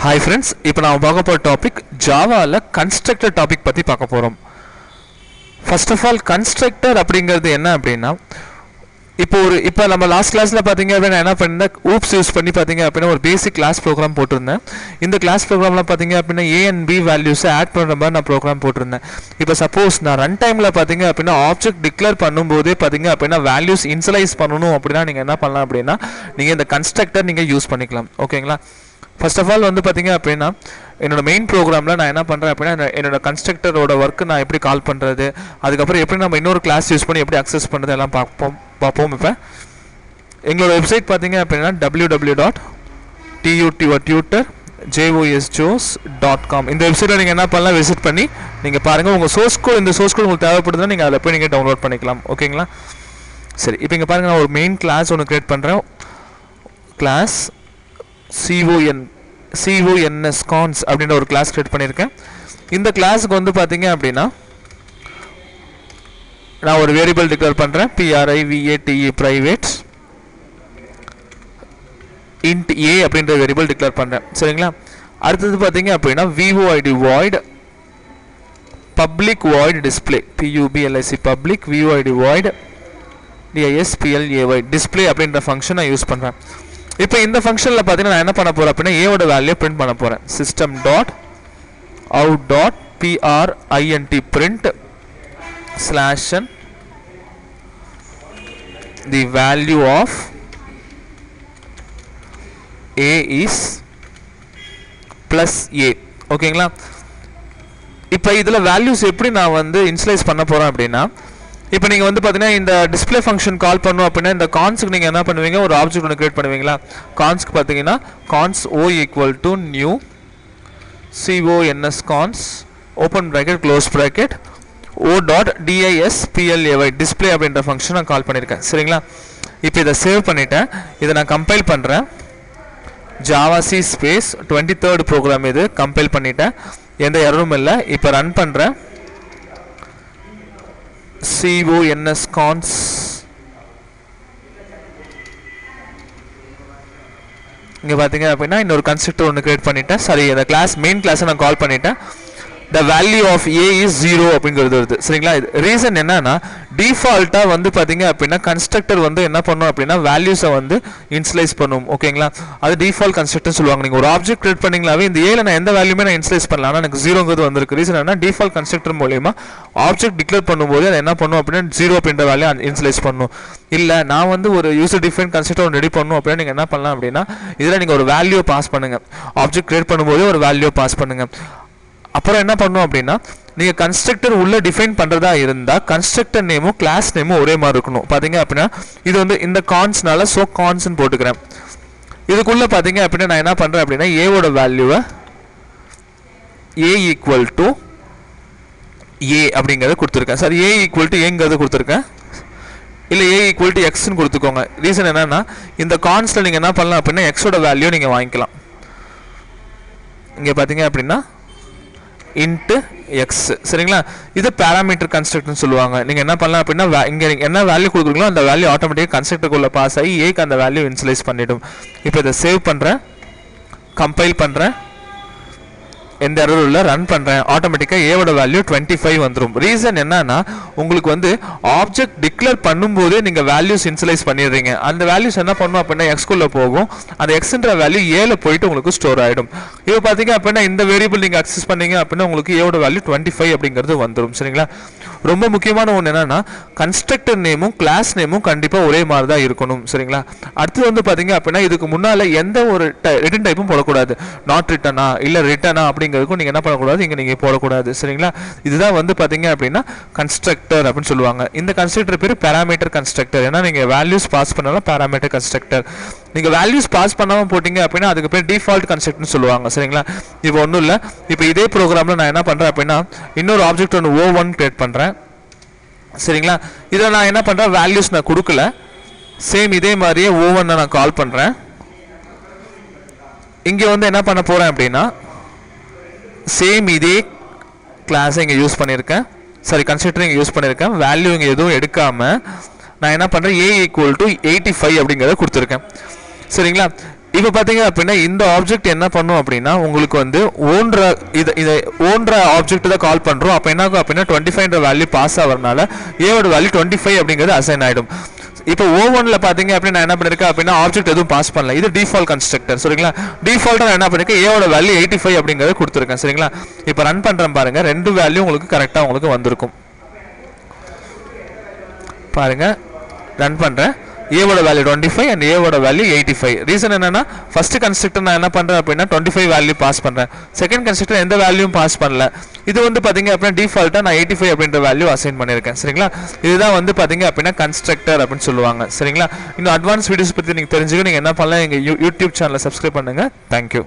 Hi friends, இப்போ நாம பார்க்க போற டாபிக் ஜாவால கன்ஸ்ட்ரக்டர் டாபிக் பத்தி பார்க்க போறோம். ஃபர்ஸ்ட் ஆஃப் ஆல் கன்ஸ்ட்ரக்டர் அப்படிங்கிறது என்ன அப்படின்னா இப்போ நம்ம லாஸ்ட் கிளாஸ்ல பாத்தீங்க அப்படின்னா என்ன பண்ணேன் oops யூஸ் பண்ணி பாத்தீங்க அப்படின்னா ஒரு பேசிக் கிளாஸ் ப்ரோக்ராம் போட்டுருந்தேன். இந்த கிளாஸ் ப்ரோக்ராம்ல பாத்தீங்க அப்படின்னா a and b values add பண்ற மாதிரி நான் ப்ரோக்ராம் போட்டுருந்தேன். இப்போ சப்போஸ் நான் ரன் டைம்ல பாத்தீங்க அப்படின்னா ஆப்ஜெக்ட் டிக்ளேர் பண்ணும்போதே பாத்தீங்க அப்படின்னா வேல்யூஸ் இனிஷியலைஸ் பண்ணனும் அப்படினா நீங்க என்ன பண்ணலாம் அப்படின்னா நீங்க இந்த கன்ஸ்ட்ரக்டர் நீங்க யூஸ் பண்ணிக்கலாம். ஓகேங்களா? First of all வந்து பாத்தீங்க அப்படின்னா என்னோட மெயின் ப்ரோக்ராம்ல நான் என்ன பண்றேன் அப்படின்னா என்னோட கன்ஸ்ட்ரக்டரோட வர்க் நான் எப்படி கால் பண்றது அதுக்கு அப்புறம் எப்படி நம்ம இன்னொரு கிளாஸ் யூஸ் பண்ணி எப்படி அக்சஸ் பண்றது எல்லாம் பாப்போம். இப்போ எங்களோட வெப்சைட் பாத்தீங்க அப்படின்னா www.tutorjosjos.com இந்த வெப்சைட்ல நீங்க என்ன பண்ணலாம் விசிட் பண்ணி நீங்க பாருங்க உங்க சோர்ஸ் கோட் இந்த சோர்ஸ் கோட் உங்களுக்கு தேவைப்படுதுன்னா நீங்க அதல போய் நீங்க டவுன்லோட் பண்ணிக்கலாம். ஓகேங்களா? சரி இப்போ இங்க பாருங்க நான் ஒரு மெயின் கிளாஸ் ஒன்னு கிரியேட் பண்றேன். கிளாஸ் cons அப்படின ஒரு கிளாஸ் கிரியேட் பண்ணிருக்கேன். இந்த கிளாஸ்க்கு வந்து பாத்தீங்க அப்படினா நான் ஒரு வேரியபிள் டிக்ளேர் பண்றேன் private private int a அப்படிங்கற வேரியபிள் டிக்ளேர் பண்றேன். சரிங்களா? அடுத்து பாத்தீங்க அப்படினா void void public void display public void void display அப்படிங்கற ஃபங்க்ஷன் நான் யூஸ் பண்றேன். இப்போ இந்த ஃபங்க்ஷன்ல பாத்தீங்கன்னா நான் என்ன பண்ண போறேன் அப்படினா a ஓட வேல்யூ பிரிண்ட் பண்ண போறேன். system.out.print print / the value of a is plus a. ஓகேங்களா? இப்போ இதுல வேல்யூஸ் எப்படி நான் வந்து இனிஷியலைஸ் பண்ண போறேன் அப்படினா இப்போ நீங்க வந்து பாத்தீங்கன்னா இந்த டிஸ்ப்ளே ஃபங்க்ஷன் கால் பண்ணனும் அப்படினா இந்த கான்ஸ்க்கு நீங்க என்ன பண்ணுவீங்க ஒரு ஆப்ஜெக்ட் ஒன்னு கிரியேட் பண்ணுவீங்களா கான்ஸ்க்கு பாத்தீங்கன்னா cons o = new cons open bracket close bracket o.display display அப்படிங்கற ஃபங்க்ஷன் நான் கால் பண்ணிருக்கேன். சரிங்களா? இப்போ இத சேவ் பண்ணிட்டேன். இத நான் கம்பைல் பண்றேன். javac space 23rd ப்ரோகிராம் இது கம்பைல் பண்ணிட்டேன். எந்த எரரும் இல்ல. இப்போ ரன் பண்றேன். cons இங்க பாத்தீங்க அப்படினா இன்னொரு கன்ஸ்ட்ரக்டர் ஒன்னு கிரியேட் பண்ணிட்டேன். சரி இந்த கிளாஸ் மெயின் கிளாஸ் நான் கால் பண்ணிட்டேன். the value of a is 0 அப்படிங்கிறது வருது. சரிங்களா? ரீசன் என்னன்னா டிஃபால்ட்டா வந்து பாத்தீங்க அப்படினா கன்ஸ்ட்ரக்டர் வந்து என்ன பண்ணும் அப்படினா வேல்யூஸை வந்து இனிஷியலைஸ் பண்ணும். ஓகேங்களா? அது டிஃபால்ட் கன்ஸ்ட்ரக்டர் சொல்வாங்க. நீங்க ஒரு ஆப்ஜெக்ட் கிரியேட் பண்ணீங்களாவே இந்த a ல நான் எந்த வேல்யூமே நான் இனிஷியலைஸ் பண்ணல. ஆனா எனக்கு 0ங்கிறது வந்திருக்கு. ரீசன் என்ன டிஃபால்ட் கன்ஸ்ட்ரக்டர் மூலமா ஆப்ஜெக்ட் டிக்ளேர் பண்ணும்போது அது என்ன பண்ணும் அப்படினா 0 அப்படிங்கற வேல்யூ இனிஷியலைஸ் பண்ணும். இல்ல நான் வந்து ஒரு யூசர் டிஃபைன் கன்ஸ்ட்ரக்டர் ரெடி பண்ணனும் அப்படினா நீங்க என்ன பண்ணலாம் அப்படினா இதல நீங்க ஒரு வேல்யூ பாஸ் பண்ணுங்க. ஆப்ஜெக்ட் கிரியேட் பண்ணும்போது ஒரு வேல்யூ பாஸ் பண்ணுங்க. அப்புறம் என்ன பண்ணனும் அப்படினா நீங்க கன்ஸ்ட்ரக்டர் உள்ள டிஃபைன் பண்றதா இருந்தா கன்ஸ்ட்ரக்டர் நேமும் கிளாஸ் நேமும் ஒரே மாதிரி இருக்கணும். பாத்தீங்க அப்படினா இது வந்து இந்த கான்ஸ்னால சோ கான்ஸ் ன்னு போட்டுக்கறேன். இதுக்குள்ள பாத்தீங்க அப்படினா நான் என்ன பண்றேன் அப்படினா a ஓட வேல்யூவை a = a அப்படிங்கறத கொடுத்திருக்கேன். சரி a = a ங்கறத கொடுத்திருக்கேன். இல்ல a = x ன்னு கொடுத்துக்கோங்க. ரீசன் என்னன்னா இந்த கான்ஸ்ல நீங்க என்ன பண்ணலாம் அப்படினா x ஓட வேல்யூ நீங்க வாங்கிக்கலாம். இங்க பாத்தீங்க அப்படினா int x. சரிங்களா? இது பாராமீட்டர் கன்ஸ்ட்ரக்டர்னு சொல்லுவாங்க. நீங்க என்ன பண்ணலாம் அப்படினா இங்க என்ன வேல்யூ கொடுக்குறீங்களோ அந்த வேல்யூ ஆட்டோமேட்டிக்கா கன்ஸ்ட்ரக்டருக்குள்ள பாஸ் ஆகி a க்கு அந்த வேல்யூ இனிஷியலைஸ் பண்ணிடும். இப்போ இத சேவ் பண்றேன். கம்பைல் பண்றேன். எந்த எரரும் இல்ல. ரன் பண்றேன். ஆட்டோமேட்டிக்கா a ஓட வேல்யூ 25 வந்துரும். ரீசன் என்னன்னா உங்களுக்கு வந்து ஆப்ஜெக்ட் டிக்ளேர் பண்ணும்போதே நீங்க வேல்யூஸ் இனிஷியலைஸ் பண்ணிடுறீங்க. அந்த வேல்யூஸ் என்ன பண்ணும் அப்படினா x குள்ள போகும். அந்த x ன்ற வேல்யூ a ல போய்ட்டு உங்களுக்கு ஸ்டோர் ஆயிடும். இப்போ பாத்தீங்க அப்படினா இந்த வேரியபிள் நீங்க அக்சஸ் பண்ணீங்க அப்படினா உங்களுக்கு a ஓட வேல்யூ 25 அப்படிங்கிறது வந்துரும். சரிங்களா? ரொம்ப முக்கியமான ஒண்ணு என்னன்னா கன்ஸ்ட்ரக்டர் நேமும் கிளாஸ் நேமும் கண்டிப்பா ஒரே மாதிரி தான் இருக்கணும். சரிங்களா? அடுத்து வந்து பாத்தீங்க அப்படினா இதுக்கு முன்னால எந்த ஒரு ரிட்டன் டைப்பும் போடக்கூடாது. நாட் ரிட்டனா இல்ல ரிட்டனா அப்படிங்கிறதுக்கு நீங்க என்ன பண்ணக்கூடாது இங்க நீங்க போடக்கூடாது. சரிங்களா? இதுதான் வந்து பாத்தீங்க அப்படினா கன்ஸ்ட்ரக்டர் அப்படின்னு சொல்லுவாங்க. இந்த கன்ஸ்ட்ரக்டர் பேரு பாராமீட்டர் கன்ஸ்ட்ரக்டர். ஏன்னா நீங்க வேல்யூஸ் பாஸ் பண்ணாலும் பாராமீட்டர் கன்ஸ்ட்ரக்டர். நீங்க வேல்யூஸ் பாஸ் பண்ணாம போட்டீங்க அப்படினா அதுக்கு பேர் டிஃபால்ட் கன்ஸ்ட்ரக்டர்னு சொல்லுவாங்க. சரிங்களா? இப்போ ஒண்ணும் இல்ல. இப்போ இதே ப்ரோகிராம்ல நான் என்ன பண்றேன் அப்படினா இன்னொரு ஆப்ஜெக்ட் ஒன்னு o1 கிரியேட் பண்றேன். சரிங்களா? இத நான் என்ன பண்றேன் வேல்யூஸ் நான் கொடுக்கல. சேம் இதே மாதிரியே o1 நான் கால் பண்றேன். இங்க வந்து என்ன பண்ண போறேன் அப்படினா சேம் இதே கிளாஸ் இங்க யூஸ் பண்ணிருக்கேன். சரி கன்ஸ்ட்ரக்டர் இங்க யூஸ் பண்ணிருக்கேன். வேல்யூ இங்க எதுவும் எடுக்காம நான் என்ன பண்றேன் a = 85 அப்படிங்கறத கொடுத்திருக்கேன். சரிங்களா? இப்போ பார்த்தீங்க அப்படின்னா இந்த ஆப்ஜெக்ட் என்ன பண்ணும் அப்படின்னா உங்களுக்கு வந்து இதை ஓன்ற ஆப்ஜெக்ட் தான் கால் பண்ணுறோம். அப்போ என்ன ஆகும் அப்படின்னா 25ன்ற வேல்யூ பாஸ் ஆகிறதுனால ஏவோட வேல்யூ 25 அப்படிங்கிறது அசைன் ஆகிடும். இப்போ O1ல பார்த்தீங்க அப்படின்னா நான் என்ன பண்ணிருக்கேன் அப்படின்னா ஆப்ஜெக்ட் எதுவும் பாஸ் பண்ணல, இது டிஃபால்ட் கன்ஸ்ட்ரக்டர். சரிங்களா, டிஃபால்ட்டாக நான் என்ன பண்ணிருக்கேன் ஏவோட வேல்யூ 85 அப்படிங்கிறத கொடுத்துருக்கேன். சரிங்களா, இப்போ ரன் பண்ணுறேன் பாருங்க, ரெண்டு வேல்யூ உங்களுக்கு கரெக்டாக உங்களுக்கு வந்திருக்கும். பாருங்க ரன் பண்ணுறேன், ஏவோட வேல்யூ 25 அண்ட் ஏவோட வேல்யூ 85. ரீசன் என்னன்னா ஃபர்ஸ்ட் கன்ஸ்ட்ரக்டர் நான் என்ன பண்ணுறேன் அப்படின்னா 25 வேல்யூ பாஸ் பண்ணுறேன், செகண்ட் கன்ஸ்ட்ரக்டர் எந்த வேல்யூவும் பாஸ் பண்ணல. இது வந்து பார்த்தீங்க அப்படின்னா டிஃபால்ட்டாக நான் 85 அப்படின்ற வேல்யூ அசைன் பண்ணியிருக்கேன். சரிங்களா, இதுதான் வந்து பார்த்தீங்க அப்படின்னா கன்ஸ்ட்ரக்டர் அப்படின்னு சொல்லுவாங்க. சரிங்களா, இன்னும் அட்வான்ஸ் வீடியோஸ் பற்றி நீங்கள் தெரிஞ்சுக்க நீங்கள் என்ன பண்ணலாம், எங்கள் யூடியூப் சேனலை சப்ஸ்கிரைப் பண்ணுங்கள். தேங்க்யூ.